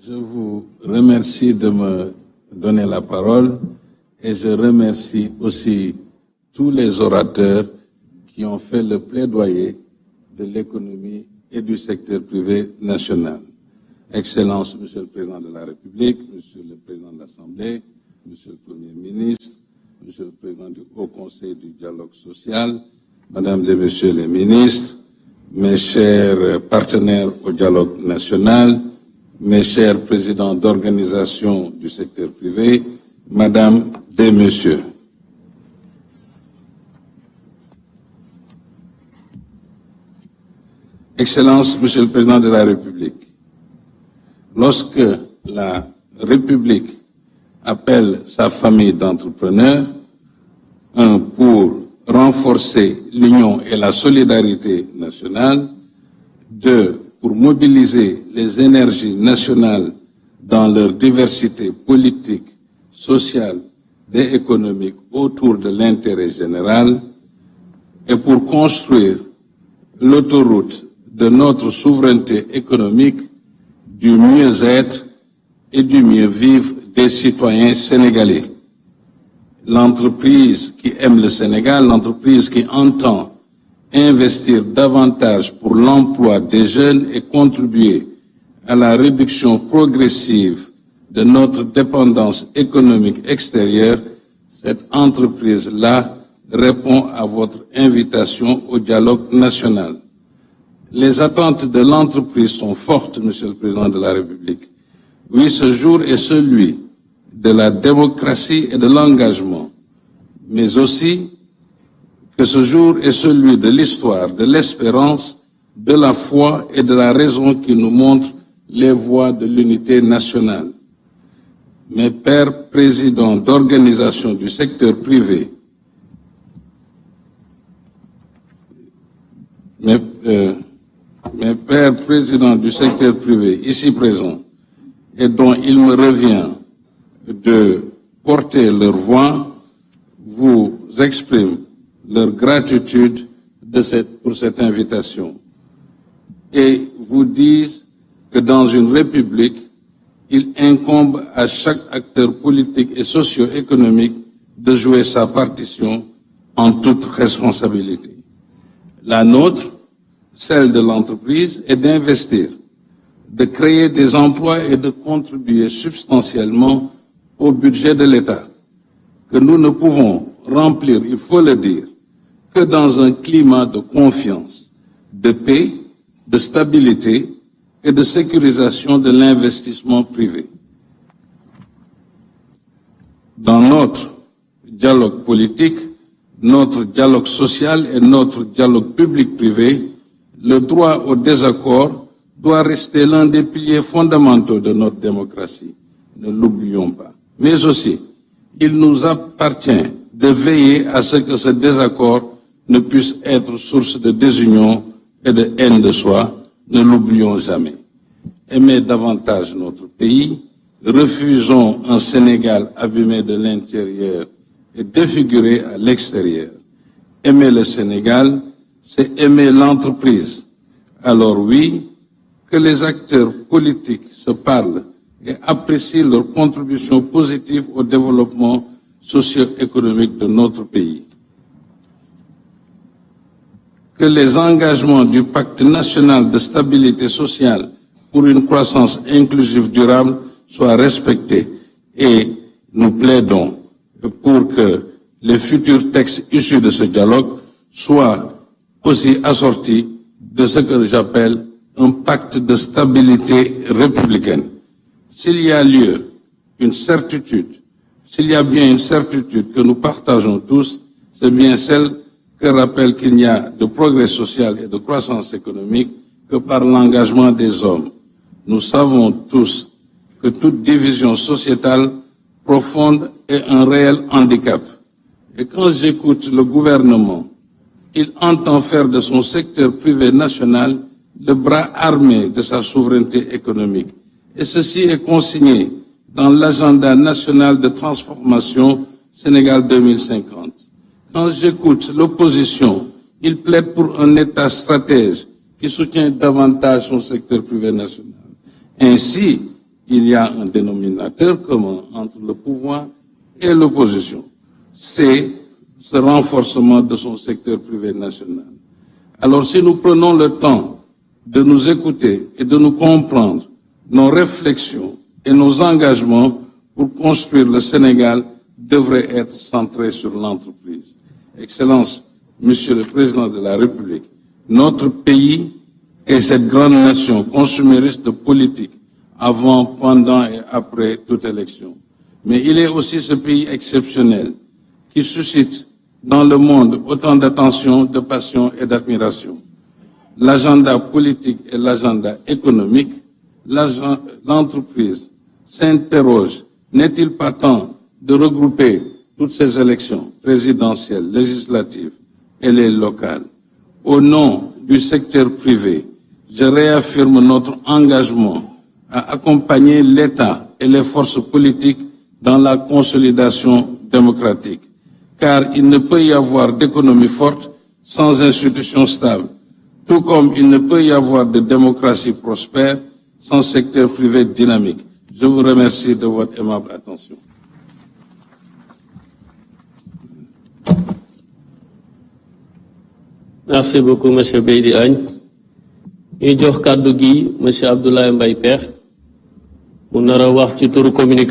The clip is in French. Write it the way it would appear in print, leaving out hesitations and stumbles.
Je vous remercie de me donner la parole et je remercie aussi tous les orateurs qui ont fait le plaidoyer de l'économie et du secteur privé national. Excellences, Monsieur le Président de la République, Monsieur le Président de l'Assemblée, Monsieur le Premier ministre, Monsieur le Président du Haut Conseil du dialogue social, Mesdames et Messieurs les ministres, mes chers partenaires au dialogue national, mes chers présidents d'organisations du secteur privé, Mesdames et Messieurs. Excellences, Monsieur le Président de la République, lorsque la République appelle sa famille d'entrepreneurs, pour renforcer l'union et la solidarité nationale, 2, pour mobiliser les énergies nationales dans leur diversité politique, sociale et économique autour de l'intérêt général, et pour construire l'autoroute de notre souveraineté économique, du mieux-être et du mieux-vivre des citoyens sénégalais. L'entreprise qui aime le Sénégal, l'entreprise qui entend investir davantage pour l'emploi des jeunes et contribuer à la réduction progressive de notre dépendance économique extérieure, cette entreprise-là répond à votre invitation au dialogue national. Les attentes de l'entreprise sont fortes, Monsieur le Président de la République. Oui, ce jour est celui de la démocratie et de l'engagement, mais aussi que ce jour est celui de l'histoire, de l'espérance, de la foi et de la raison qui nous montre les voies de l'unité nationale. Mes pères présidents d'organisations du secteur privé, mes pères présidents du secteur privé ici présents, et dont il me revient de porter leur voix, vous expriment leur gratitude pour cette invitation et vous disent que dans une république, il incombe à chaque acteur politique et socio-économique de jouer sa partition en toute responsabilité. La nôtre, celle de l'entreprise, est d'investir, de créer des emplois et de contribuer substantiellement au budget de l'État, que nous ne pouvons remplir, il faut le dire, que dans un climat de confiance, de paix, de stabilité et de sécurisation de l'investissement privé. Dans notre dialogue politique, notre dialogue social et notre dialogue public-privé, le droit au désaccord doit rester l'un des piliers fondamentaux de notre démocratie. Ne l'oublions pas. Mais aussi, il nous appartient de veiller à ce que ce désaccord ne puisse être source de désunion et de haine de soi. Ne l'oublions jamais. Aimer davantage notre pays, refusons un Sénégal abîmé de l'intérieur et défiguré à l'extérieur. Aimer le Sénégal, c'est aimer l'entreprise. Alors oui, que les acteurs politiques se parlent et apprécient leur contribution positive au développement socio-économique de notre pays. Que les engagements du Pacte national de stabilité sociale pour une croissance inclusive durable soient respectés et nous plaidons pour que les futurs textes issus de ce dialogue soient aussi assortis de ce que j'appelle un pacte de stabilité républicaine. S'il y a lieu, une certitude, s'il y a bien une certitude que nous partageons tous, c'est bien celle que rappelle qu'il n'y a de progrès social et de croissance économique que par l'engagement des hommes. Nous savons tous que toute division sociétale profonde est un réel handicap. Et quand j'écoute le gouvernement, il entend faire de son secteur privé national le bras armé de sa souveraineté économique. Et ceci est consigné dans l'agenda national de transformation Sénégal 2050. Quand j'écoute l'opposition, il plaide pour un État stratège qui soutient davantage son secteur privé national. Ainsi, il y a un dénominateur commun entre le pouvoir et l'opposition. C'est ce renforcement de son secteur privé national. Alors si nous prenons le temps de nous écouter et de nous comprendre, nos réflexions et nos engagements pour construire le Sénégal devraient être centrés sur l'entreprise. Excellence, Monsieur le Président de la République, notre pays est cette grande nation consumériste de politique avant, pendant et après toute élection. Mais il est aussi ce pays exceptionnel qui suscite dans le monde autant d'attention, de passion et d'admiration. L'agenda politique et l'agenda économique, l'entreprise s'interroge, n'est-il pas temps de regrouper toutes ces élections présidentielles, législatives et les locales? Au nom du secteur privé, je réaffirme notre engagement à accompagner l'État et les forces politiques dans la consolidation démocratique, car il ne peut y avoir d'économie forte sans institutions stables, tout comme il ne peut y avoir de démocratie prospère sans secteur privé dynamique. Je vous remercie de votre aimable attention. Merci beaucoup, M. Beydi Agne. Ñu jox kàddu gi M. Abdoulaye Mbaye Pekh mu nar a wax ci turu communication